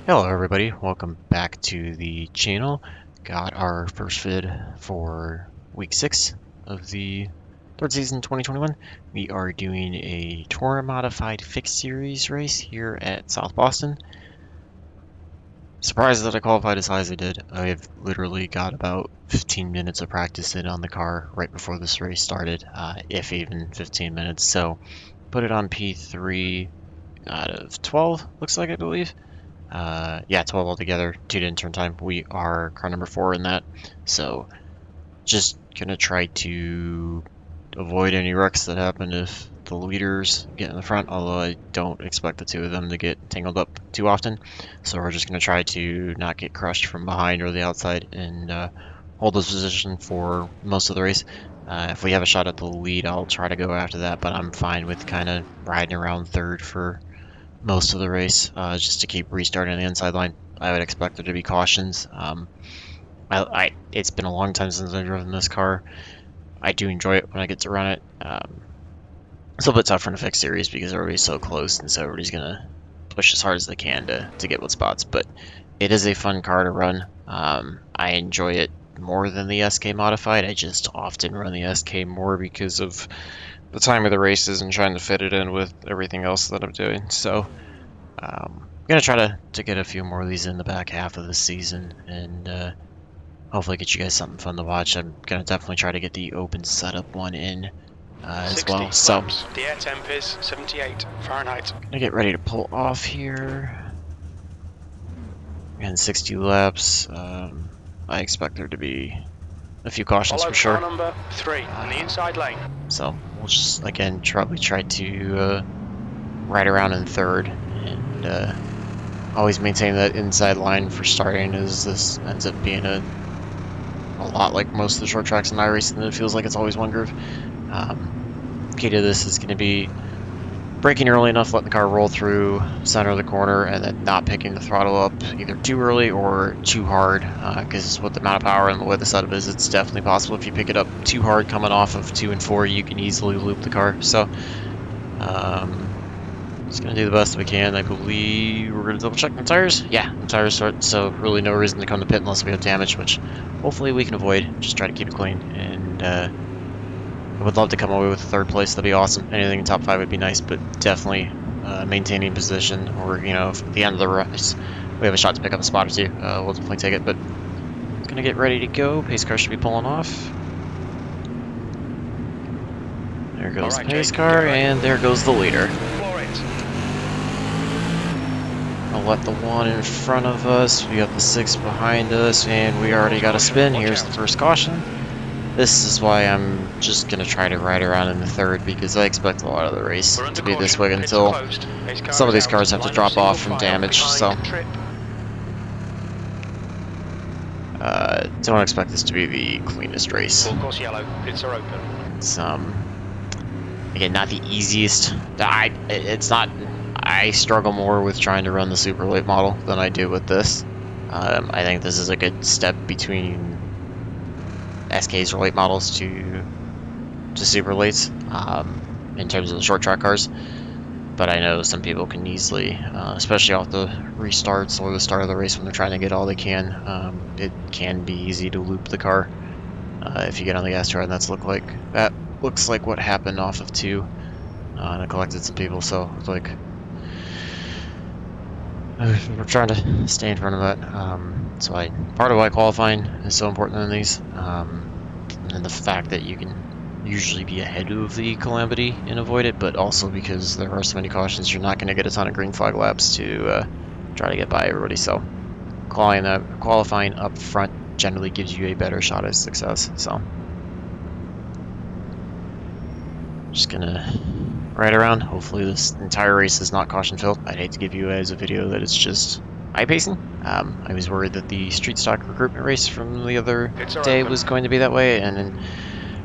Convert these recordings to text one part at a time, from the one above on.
Hello everybody, welcome back to the channel. Got our first vid for week 6 of the third season 2021. We are doing a Tour Modified Fixed Series race here at South Boston. Surprised that I qualified as high as I did. I've literally got about 15 minutes of practice in on the car right before this race started, if even 15 minutes. So put it on P3 out of 12, looks like, I believe. Yeah, 12 altogether, 2 to turn time. We are car number 4 in that, so just gonna try to avoid any wrecks that happen if the leaders get in the front, although I don't expect the two of them to get tangled up too often. So we're just gonna try to not get crushed from behind or the outside and hold this position for most of the race. If we have a shot at the lead, I'll try to go after that, but I'm fine with kind of riding around third for most of the race, just to keep restarting the inside line. I would expect there to be cautions. It's been a long time since I've driven this car. I do enjoy it when I get to run it. It's a little bit tougher in a fixed series because everybody's so close, and so everybody's gonna push as hard as they can to get what spots. But it is a fun car to run. I enjoy it more than the SK modified. I just often run the SK more because of the time of the races and trying to fit it in with everything else that I'm doing. So I'm gonna try to get a few more of these in the back half of the season and hopefully get you guys something fun to watch. I'm gonna definitely try to get the open setup one in as well. So laps. The air temp is 78 Fahrenheit. gonna get ready to pull off here. And 60 laps. I expect there to be a few cautions for sure. Car number 3 in the inside lane. So we'll just again probably try to ride around in third and always maintain that inside line for starting, as this ends up being a lot like most of the short tracks in iRacing, that it feels like it's always one groove. Key to this is going to be braking early enough, letting the car roll through center of the corner, and then not picking the throttle up either too early or too hard, because with the amount of power and the way the setup is, it's definitely possible if you pick it up too hard coming off of 2 and 4, you can easily loop the car. So just gonna do the best we can. I believe we're gonna double check the tires. Yeah, the tires start, so really no reason to come to pit unless we have damage, which hopefully we can avoid. Just try to keep it clean, and I would love to come away with 3rd place. That'd be awesome. Anything in top 5 would be nice, but definitely maintaining position, or if at the end of the race we have a shot to pick up a spot or two, we'll definitely take it. But gonna get ready to go. Pace car should be pulling off. There goes the pace car, and there goes the leader. I'll let the one in front of us, we got the 6 behind us, and we already got a spin. Here's the first caution. This is why I'm just going to try to ride around in the 3rd, because I expect a lot of the race to be this way until some of these cars have to drop off from damage, so don't expect this to be the cleanest race. It's again, not the easiest. I struggle more with trying to run the super late model than I do with this. I think this is a good step between SKs or late models to super lates in terms of the short track cars. But I know some people can easily, especially off the restarts or the start of the race when they're trying to get all they can, it can be easy to loop the car if you get on the gas ride, and that looks like what happened off of 2. And I collected some people, so it's like we're trying to stay in front of that. So part of why qualifying is so important in these, and the fact that you can usually be ahead of the calamity and avoid it, but also because there are so many cautions, you're not going to get a ton of green flag laps to try to get by everybody. So qualifying up front generally gives you a better shot at success. So just gonna ride around. Hopefully this entire race is not caution filled. I'd hate to give you guys a video that it's just eye-pacing. I was worried that the street stock recruitment race from the other day was going to be that way, and then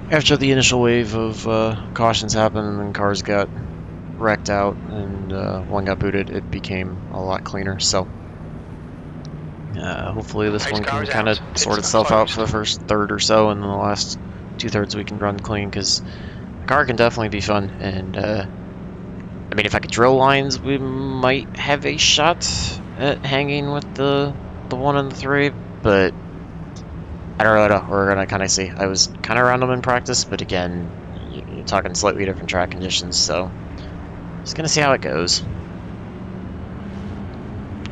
after the initial wave of cautions happened and then cars got wrecked out and one got booted, it became a lot cleaner. So hopefully this one can kind of sort itself out for the first 1/3 or so, and then the last 2/3 we can run clean, because the car can definitely be fun. And I mean, if I could drill lines, we might have a shot at hanging with the 1 and the 3, but I don't really know. We're gonna kind of see. I was kind of around them in practice, but again, you're talking slightly different track conditions, so just gonna see how it goes.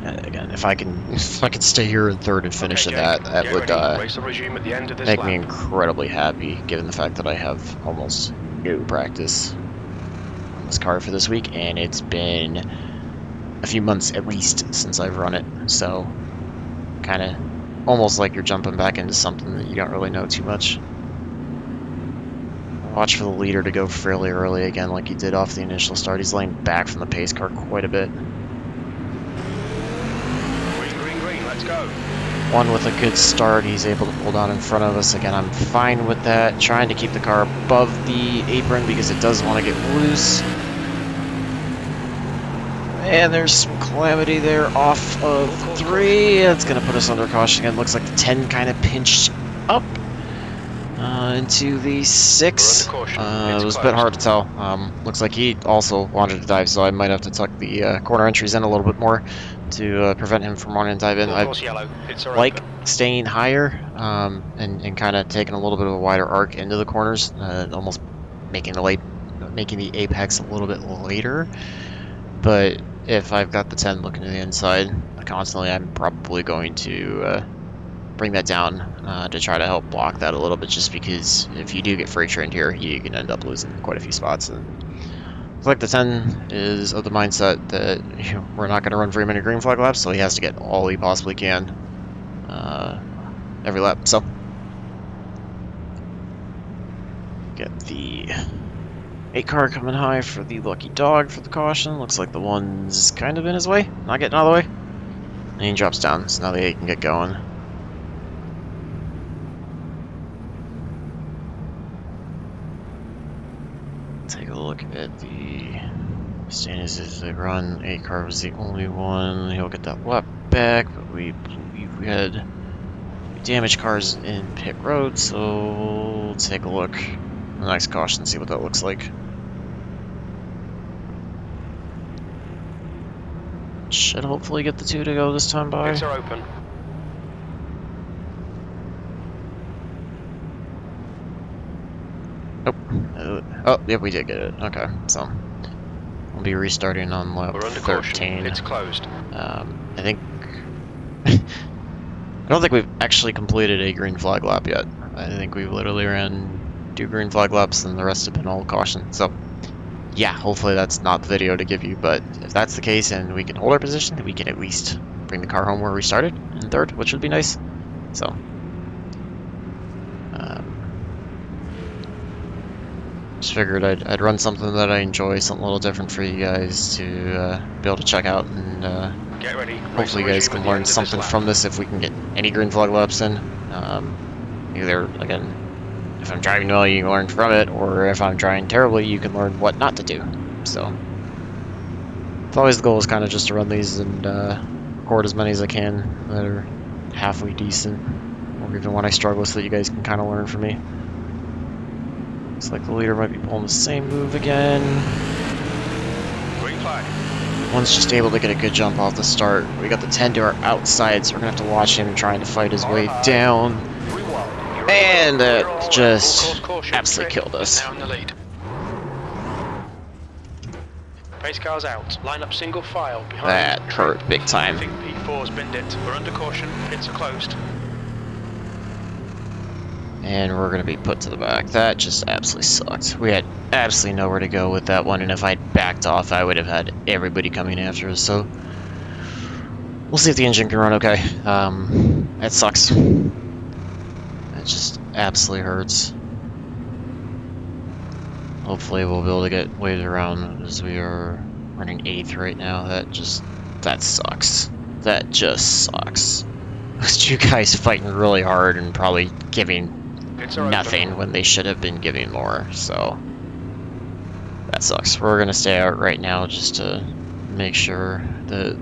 Again, if I can stay here in third and finish in that would Race will resume at the end of this make lap. me incredibly happy, given the fact that I have almost no practice on this car for this week, and it's been a few months at least since I've run it, so kind of almost like you're jumping back into something that you don't really know too much. Watch for the leader to go fairly early again like he did off the initial start. He's laying back from the pace car quite a bit. Let's go. One with a good start, he's able to pull down in front of us. Again, I'm fine with that. Trying to keep the car above the apron because it does want to get loose. And there's some calamity there off of 3. That's going to put us under caution again. Looks like the 10 kind of pinched up into the 6. It was a bit hard to tell. Looks like he also wanted to dive, so I might have to tuck the corner entries in a little bit more to prevent him from wanting to dive in. I like staying higher and kind of taking a little bit of a wider arc into the corners, almost making the apex a little bit later. But if I've got the 10 looking to the inside constantly, I'm probably going to bring that down to try to help block that a little bit, just because if you do get freight trained here, you can end up losing quite a few spots. And it's like the 10 is of the mindset that we're not going to run very many green flag laps, so he has to get all he possibly can every lap. So get the 8 car coming high for the lucky dog for the caution. Looks like the 1's kind of in his way, not getting out of the way. And he drops down, so now the 8 can get going. Take a look at the standings as they run. 8 car was the only one. He'll get that lap back, but we believe we had damaged cars in pit road, so we'll take a look at the next caution and see what that looks like. Should hopefully get the 2 to go this time by. Pits are open. Oh, yeah, we did get it. Okay, so we'll be restarting on lap 13. It's closed. I think I don't think we've actually completed a green flag lap yet. I think we've literally ran 2 green flag laps, and the rest have been all caution. So yeah, hopefully that's not the video to give you, but if that's the case and we can hold our position, then we can at least bring the car home where we started in 3rd, which would be nice. So just figured I'd run something that I enjoy, something a little different for you guys to be able to check out, and get ready. Hopefully you guys can learn something from this if we can get any green flag laps in. Either, again, if I'm driving well, you can learn from it, or if I'm driving terribly, you can learn what not to do. So it's always the goal is kind of just to run these and record as many as I can that are halfway decent, or even when I struggle, so that you guys can kind of learn from me. Looks like the leader might be pulling the same move again. Green flag. 1's just able to get a good jump off the start. We got the 10 to our outside, so we're going to have to watch him trying to fight his way down. And that just absolutely killed us. Now in the lead. Pace cars out. Line up single file behind. That hurt big time. I think P4's binned it. We're under caution. Pits are closed. And we're going to be put to the back. That just absolutely sucked. We had absolutely nowhere to go with that one, and if I'd backed off, I would have had everybody coming after us. So we'll see if the engine can run okay. That sucks. It just absolutely hurts. Hopefully we'll be able to get waved around, as we are running 8th right now. That sucks. That just sucks. Those 2 guys fighting really hard and probably giving nothing when they should have been giving more, so that sucks. We're gonna stay out right now just to make sure that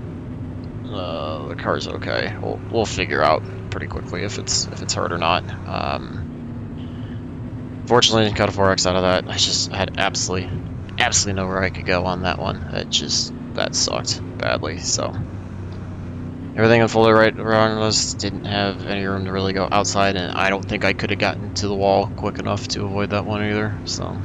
the car's okay. We'll figure out pretty quickly if it's hurt or not. Fortunately, got a 4X out of that. I had absolutely nowhere I could go on that one. That sucked badly. So Everything unfolded right around us, didn't have any room to really go outside, and I don't think I could have gotten to the wall quick enough to avoid that one either, so.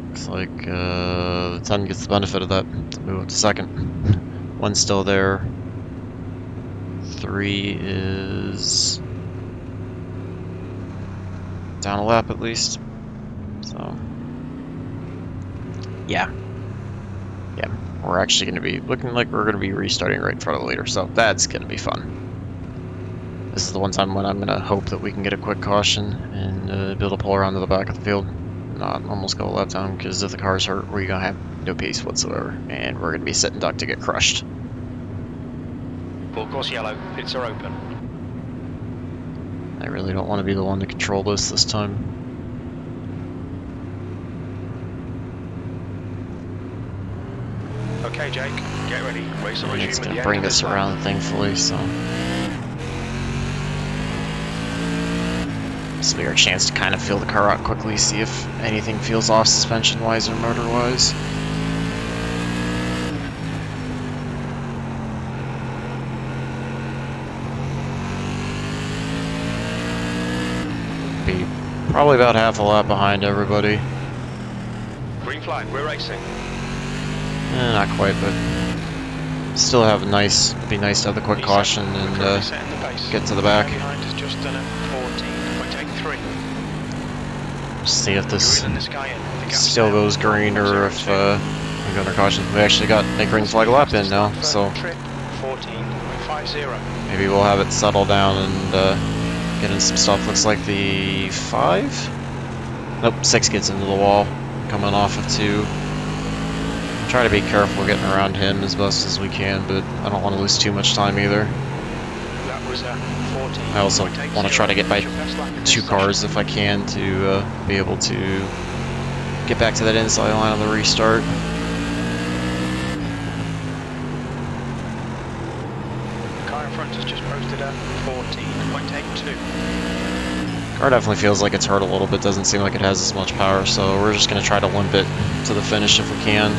Looks like the 10 gets the benefit of that to move up to second. One's still there. 3 is down a lap at least. So, yeah. Yeah, we're actually going to be looking like we're going to be restarting right in front of the leader, so that's going to be fun. This is the one time when I'm going to hope that we can get a quick caution and be able to pull around to the back of the field. Not almost go left on, because if the car's hurt, we're going to have no pace whatsoever, and we're going to be sitting duck to get crushed. Full course yellow, pits are open. I really don't want to be the one to control this time. Okay, Jake, get ready. Race will And resume it's at going the to end bring of us this lap. around, thankfully, so. This will be our chance to kind of feel the car out quickly, see if anything feels off suspension-wise or motor-wise. Be probably about half a lap behind everybody. Green flag, we're racing. Not quite, but still have a nice. Be nice to have the quick caution and get to the back. Behind is just done at 14. We'll take 3. See if this You're in this guy in. The gap's still now goes green or if we go under caution. We actually got a green flag lap in now, so Trip 14.50. maybe we'll have it settle down and get in some stuff. Looks like the 5? Nope, 6 gets into the wall, coming off of 2. Try to be careful getting around him as best as we can, but I don't want to lose too much time either. That was 14. I also want to try to get by 2 cars if I can to be able to get back to that inside line on the restart. The car in front has just posted at 14.82. Car definitely feels like it's hurt a little bit, doesn't seem like it has as much power, so we're just going to try to limp it to the finish if we can.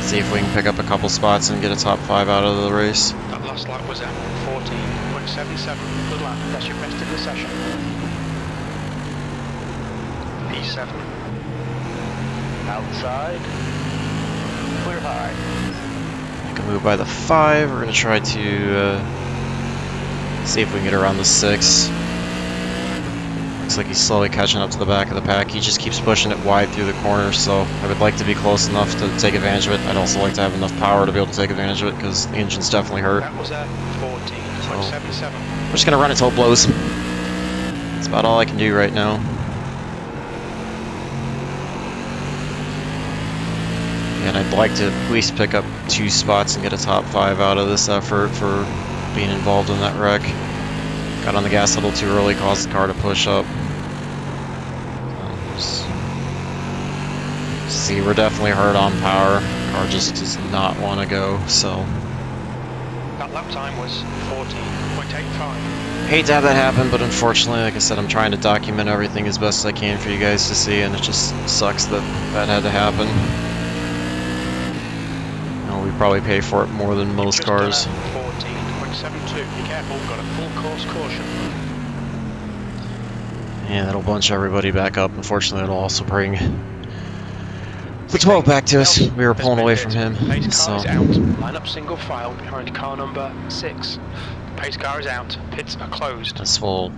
See if we can pick up a couple spots and get a top 5 out of the race. That last lap was at 14.77. Good lap, that's your best in the session. P7. Outside. Clear high. I can move by the 5. We're going to try to see if we can get around the 6. Looks like he's slowly catching up to the back of the pack. He just keeps pushing it wide through the corner, so I would like to be close enough to take advantage of it. I'd also like to have enough power to be able to take advantage of it, because the engine's definitely hurt. That was at 14.77. We're just going to run it till it blows. That's about all I can do right now. And I'd like to at least pick up 2 spots and get a top 5 out of this effort for being involved in that wreck. Got on the gas a little too early, caused the car to push up. See, we're definitely hurt on power. Car just does not want to go, so. That lap time was 14.85. Hate to have that happen, but unfortunately, like I said, I'm trying to document everything as best I can for you guys to see, and it just sucks that that had to happen. We probably pay for it more than most cars. 14.72. Be careful, got a full course caution. Yeah, that'll bunch everybody back up. Unfortunately, it'll also bring the 12 back to us. We were pulling away from him. Pace car So is out. Line up single file behind car number 6. Pace car is out. Pits are closed. this will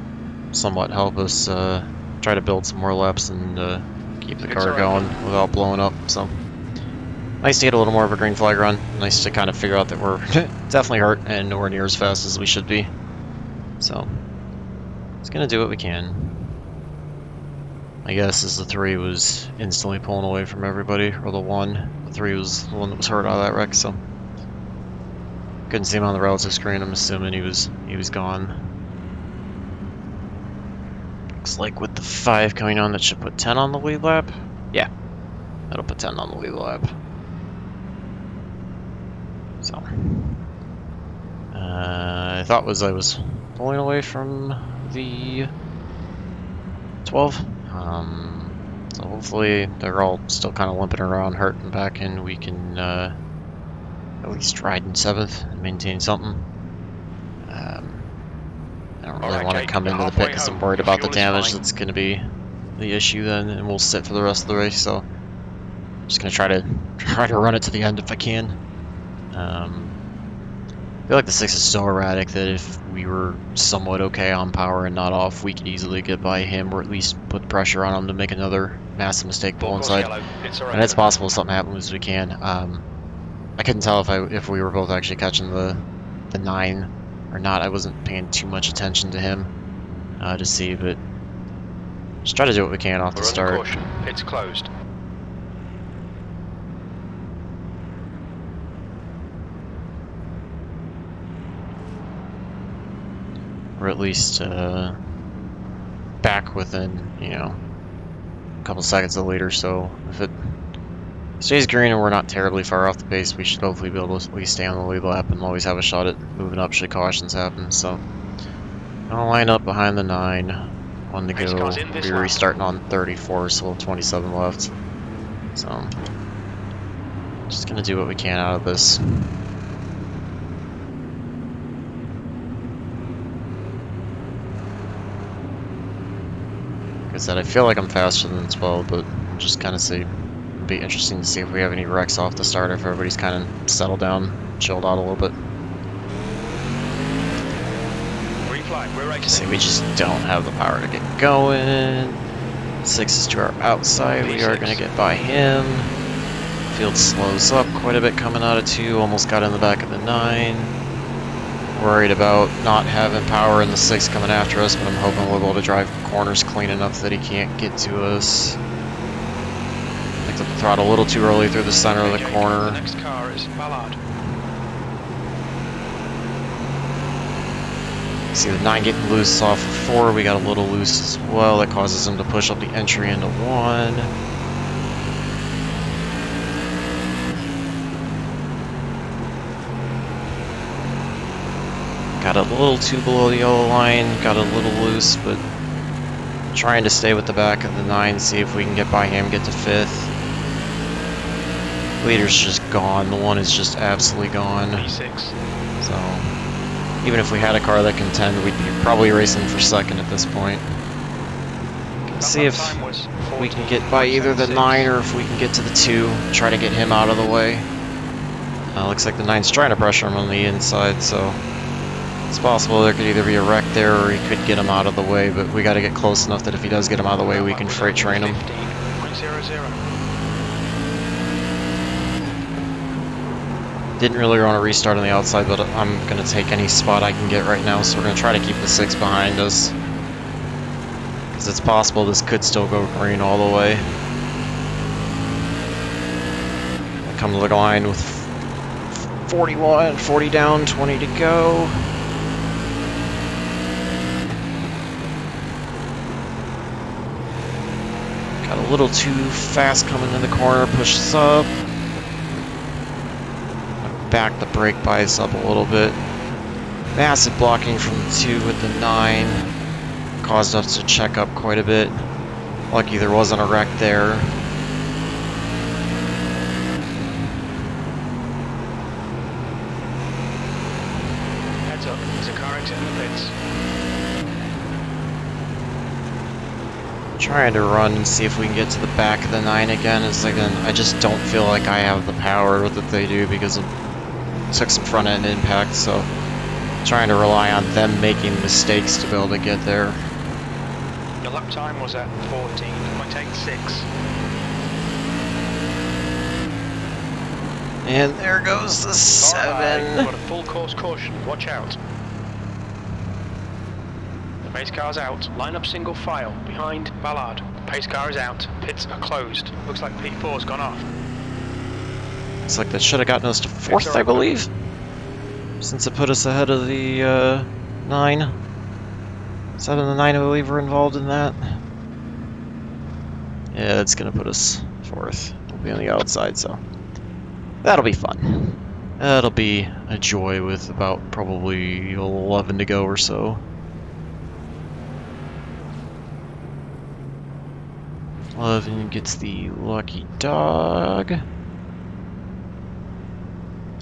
somewhat help us try to build some more laps and keep the car going without blowing up. So nice to get a little more of a green flag run. Nice to kind of figure out that we're definitely hurt and nowhere near as fast as we should be. So it's gonna do what we can. I guess as the 3 was instantly pulling away from everybody, or the 1. The 3 was the one that was hurt out of that wreck, so couldn't see him on the relative screen. I'm assuming he was gone. Looks like with the 5 coming on, that should put 10 on the lead lap. Yeah, that'll put 10 on the lead lap. So I thought I was pulling away from the 12. So hopefully they're all still kind of limping around, hurting back, and we can at least ride in 7th and maintain something. I don't really want to come into the pit because I'm worried about the damage that's going to be the issue then, and we'll sit for the rest of the race. So I'm just going to try to run it to the end if I can. I feel like the 6 is so erratic that if we were somewhat okay on power and not off, we could easily get by him, or at least put pressure on him to make another massive mistake pull inside. And it's possible if something happens we can. I couldn't tell if we were both actually catching the 9 or not. I wasn't paying too much attention to him to see, but just try to do what we can off the start. Caution. It's closed. Or at least back within, you know, a couple seconds of the leader. So if it stays green and we're not terribly far off the pace, we should hopefully be able to at least stay on the lead lap and always have a shot at moving up should cautions happen. So I'll line up behind the 9, 1 to go. We'll be restarting on 34, so we'll have 27 left. So just gonna do what we can out of this. Like I said, I feel like I'm faster than 12, but we'll just kind of see. It'll be interesting to see if we have any wrecks off the start, if everybody's kind of settled down, chilled out a little bit. See, we just don't have the power to get going. 6 is to our outside, we are going to get by him. Field slows up quite a bit coming out of 2, almost got in the back of the 9. Worried about not having power in the 6 coming after us, but I'm hoping we'll be able to drive corners clean enough that he can't get to us. Picked up the throttle a little too early through the center of the corner. The next car is Ballard. See the 9 getting loose off of 4, we got a little loose as well. That causes him to push up the entry into 1. Got a little too below the yellow line, got a little loose, but trying to stay with the back of the 9, see if we can get by him, get to 5th. Leader's just gone, the 1 is just absolutely gone. P6. So even if we had a car that contend, we'd be probably racing for 2nd at this point. See if we can get by either the 9 or if we can get to the 2, try to get him out of the way. Looks like the 9's trying to pressure him on the inside, so it's possible there could either be a wreck there or he could get him out of the way, but we got to get close enough that if he does get him out of the way, we can freight train him. 15.00. Didn't really want to restart on the outside, but I'm going to take any spot I can get right now, so we're going to try to keep the 6 behind us. Because it's possible this could still go green all the way. I come to the line with 41, 40 down, 20 to go. Got a little too fast coming in the corner, pushes up. Back the brake bias up a little bit. Massive blocking from the 2 with the 9. Caused us to check up quite a bit. Lucky there wasn't a wreck there. Heads up, there's a car exiting the pits. Trying to run and see if we can get to the back of the 9 again. It's like I just don't feel like I have the power that they do because of took some front end impact, so trying to rely on them making mistakes to be able to get there. The lap time was at 14.86. And there goes the 7. Got a full course caution, watch out. The pace car's out, line up single file, behind Ballard. Pace car is out, pits are closed. Looks like P4's gone off. Looks like that should have gotten us to 4th, I believe. Since it put us ahead of the 9. 7 and 9, I believe, were involved in that. Yeah, it's going to put us 4th. We'll be on the outside, so that'll be fun. That'll be a joy with about probably 11 to go or so. 11 gets the lucky dog.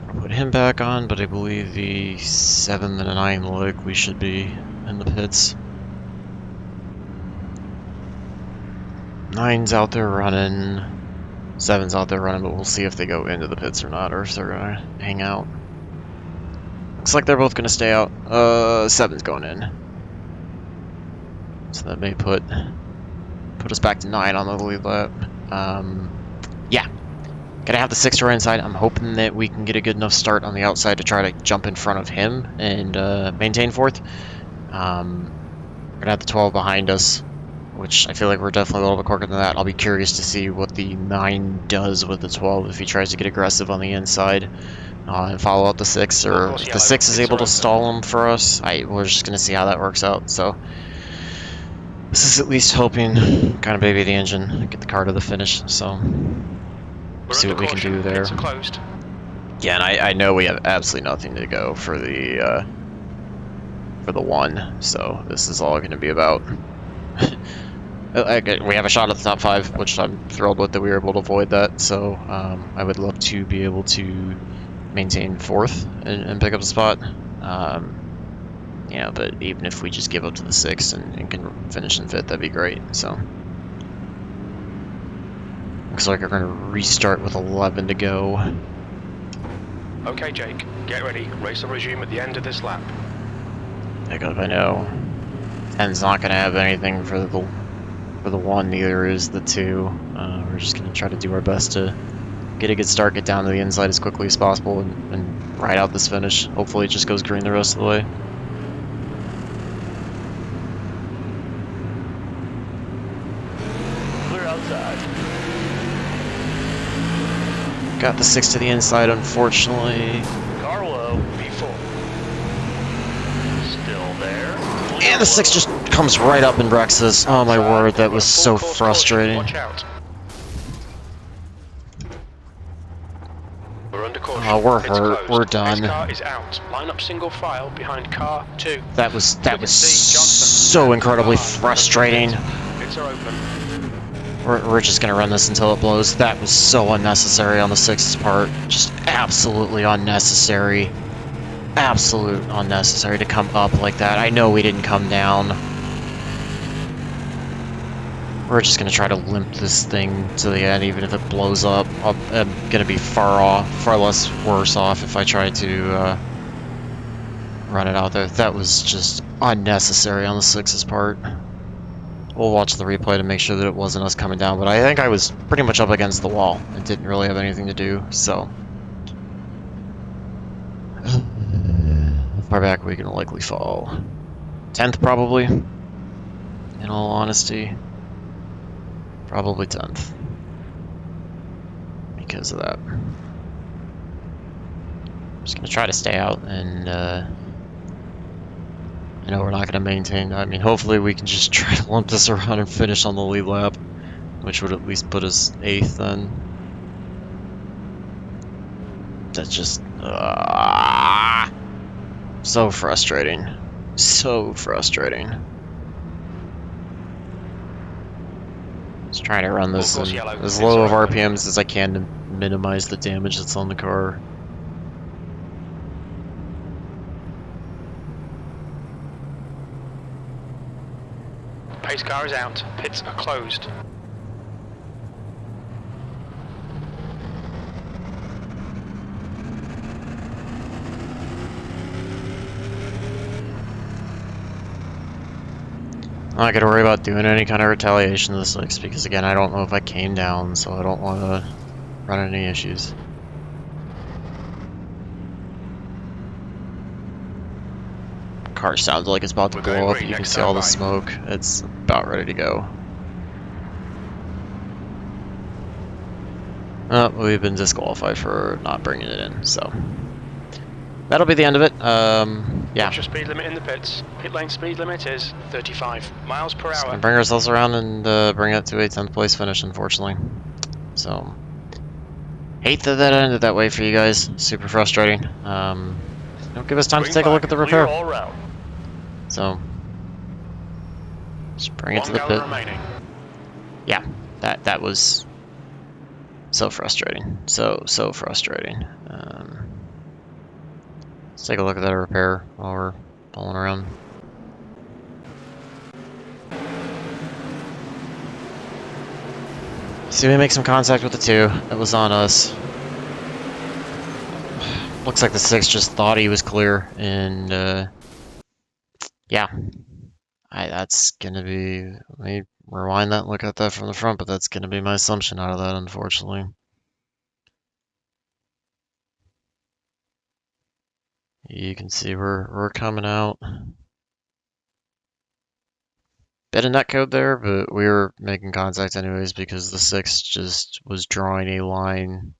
I'll put him back on, but I believe the 7 and 9 likely should be in the pits. 9's out there running. 7's out there running, but we'll see if they go into the pits or not, or if they're gonna hang out. Looks like they're both gonna stay out. 7's going in. So that may put us back to 9 on the lead lap. Yeah. Gonna have the 6 right inside. I'm hoping that we can get a good enough start on the outside to try to jump in front of him and maintain 4th. We're gonna have the 12 behind us, which I feel like we're definitely a little bit quicker than that. I'll be curious to see what the 9 does with the 12 if he tries to get aggressive on the inside and follow up the 6, or if the 6 is able to stall him for us. We're just gonna see how that works out. So this is at least hoping kind of baby the engine, get the car to the finish. So see what we can do there. Yeah, and I know we have absolutely nothing to go for the 1, so this is all going to be about. We have a shot at the top 5, which I'm thrilled with that we were able to avoid that. So I would love to be able to maintain 4th and pick up a spot. Yeah, but even if we just give up to the 6 and can finish in 5th, that'd be great. So looks like we're going to restart with 11 to go. Okay, Jake, get ready. Race will resume at the end of this lap. Pick up, I know. 10's not going to have anything for the 1, neither is the 2. We're just going to try to do our best to get a good start, get down to the inside as quickly as possible, and ride out this finish. Hopefully it just goes green the rest of the way. Clear outside. Got the 6 to the inside, unfortunately. Carlo, B4. Still there. And the 6 just comes right up and wrecks us. Oh my word, that was so frustrating. Watch out. We're under caution. Oh, we're hurt. We're done. Car is out. Line up single file behind car 2. That was so incredibly frustrating. Pits are open. We're just gonna run this until it blows. That was so unnecessary on the 6's part. Just absolutely unnecessary. Absolute unnecessary to come up like that. I know we didn't come down. We're just gonna try to limp this thing to the end, even if it blows up. I'm gonna be far less worse off if I try to run it out there. That was just unnecessary on the 6's part. We'll watch the replay to make sure that it wasn't us coming down, but I think I was pretty much up against the wall and didn't really have anything to do, so. How far back are we gonna likely fall? 10th probably, in all honesty. Probably 10th. Because of that. I'm just gonna try to stay out and I know we're not going to maintain. I mean, hopefully we can just try to lump this around and finish on the lead lap, which would at least put us 8th then. That's just so frustrating. So frustrating. Just trying to run this as low of RPMs as I can to minimize the damage that's on the car. Pace car is out. Pits are closed. I'm not going to worry about doing any kind of retaliation to the 6 because, again, I don't know if I came down, so I don't want to run into any issues. Car sounds like it's about to blow up. You can see all the smoke. It's about ready to go. Oh, we've been disqualified for not bringing it in, so that'll be the end of it. Yeah. What's your speed limit in the pits? Pit lane speed limit is 35 miles per hour. Bring ourselves around and bring it to a 10th place finish, unfortunately. So, hate that that ended that way for you guys. Super frustrating. Don't give us time to take a look at the repair. So, just bring it to the pit. Remaining. Yeah. That was so frustrating. So frustrating. Let's take a look at that repair while we're pulling around. See, we make some contact with the 2. That was on us. Looks like the 6 just thought he was clear, and yeah. That's gonna be... Let me rewind that and look at that from the front, but that's gonna be my assumption out of that, unfortunately. You can see we're coming out. Bit of netcode there, but we were making contact anyways because the 6 just was drawing a line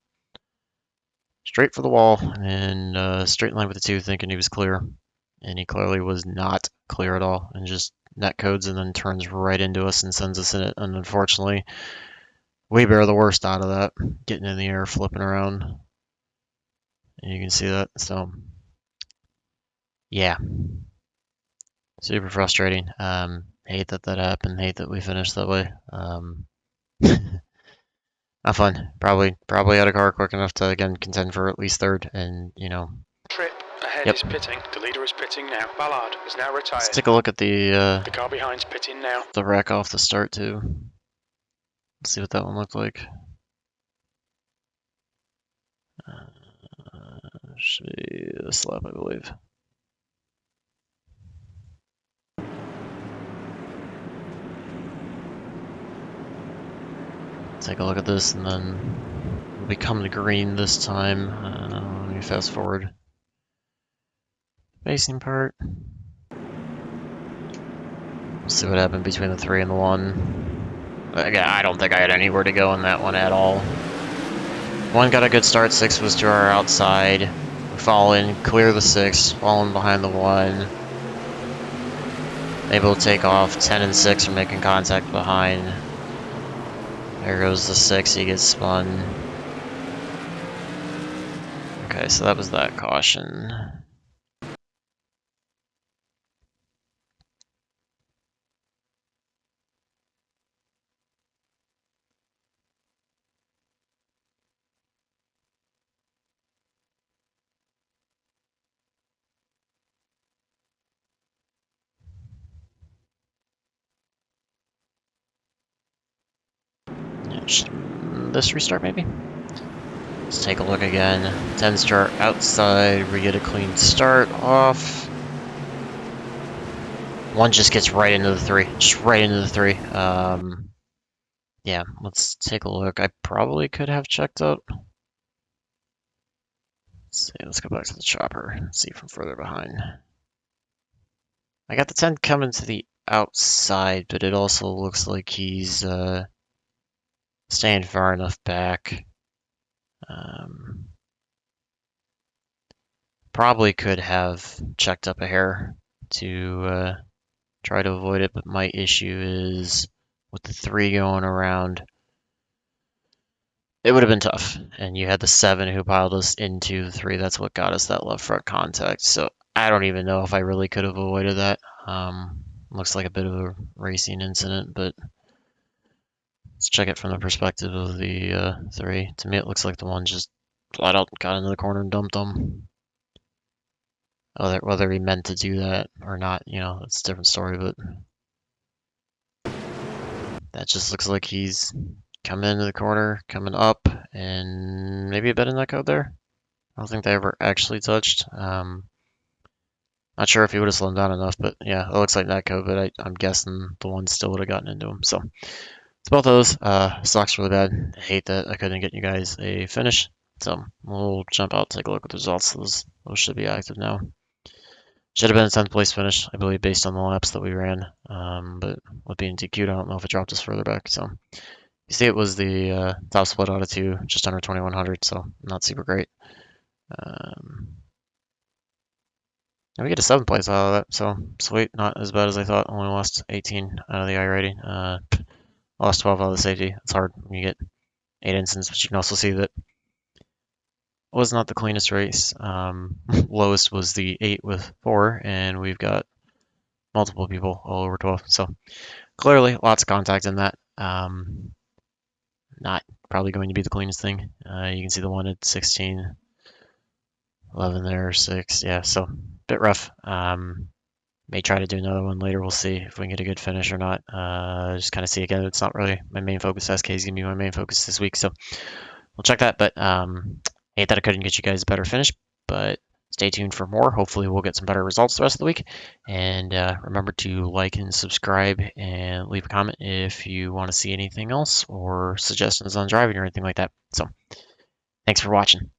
straight for the wall and straight in line with the 2, thinking he was clear. And he clearly was not clear at all, and just netcodes and then turns right into us and sends us in it. And unfortunately, we bear the worst out of that, getting in the air, flipping around. And you can see that. So, yeah, super frustrating. Hate that that happened. Hate that we finished that way. Not fun. Probably out of car quick enough to again contend for at least third, and Trip ahead Yep. is pitting. The leader is pitting now. Ballard is now retired. Let's take a look at the car behind's pitting now. the wreck off the start too. Let's see what that one looked like. Should be this lap, I believe. Take a look at this, and then we'll become the green this time. Let me fast forward. Facing part. We'll see what happened between the 3 and the 1. Again, I don't think I had anywhere to go in that one at all. 1 got a good start, 6 was to our outside. We fall in, clear the 6, falling behind the 1. Able to take off. 10 and 6 are making contact behind. There goes the 6, he gets spun. Okay, so that was that caution. This restart maybe? Let's take a look again. 10 start outside, we get a clean start off. 1 just gets right into the 3, just right into the 3. Yeah, let's take a look. I probably could have checked up. Let's see, let's go back to the chopper and see from further behind. I got the 10 coming to the outside, but it also looks like he's staying far enough back. Probably could have checked up a hair to try to avoid it, but my issue is with the 3 going around, it would have been tough. And you had the 7 who piled us into the 3. That's what got us that left front contact. So I don't even know if I really could have avoided that. Looks like a bit of a racing incident, but let's check it from the perspective of the 3. To me, it looks like the 1 just flat out got into the corner and dumped them. Whether he meant to do that or not, that's a different story, but that just looks like he's coming into the corner, coming up, and maybe a bit in that code there. I don't think they ever actually touched. Not sure if he would have slowed down enough, but yeah, it looks like that code, but I'm guessing the 1 still would have gotten into him. So it's both of those. Sucks really bad. I hate that I couldn't get you guys a finish. So we'll jump out, take a look at the results. Those should be active now. Should have been a 10th place finish, I believe, based on the laps that we ran. But with being DQ'd, I don't know if it dropped us further back. So you see, it was the top split out of 2, just under 2100, so not super great. And we get a 7th place out of that, so sweet. Not as bad as I thought. Only lost 18 out of the iRating. Lost 12 out of the safety. It's hard when you get 8 incidents, but you can also see that was not the cleanest race. Lowest was the 8 with 4, and we've got multiple people all over 12. So clearly, lots of contact in that. not probably going to be the cleanest thing. You can see the one at 16, 11 there, 6. Yeah, so a bit rough. May try to do another one later. We'll see if we can get a good finish or not. Just kind of see again. It's not really my main focus. SK is gonna be my main focus this week, so we'll check that. But hate that I couldn't get you guys a better finish, but stay tuned for more. Hopefully, we'll get some better results the rest of the week. And remember to like and subscribe and leave a comment if you want to see anything else or suggestions on driving or anything like that. So, thanks for watching.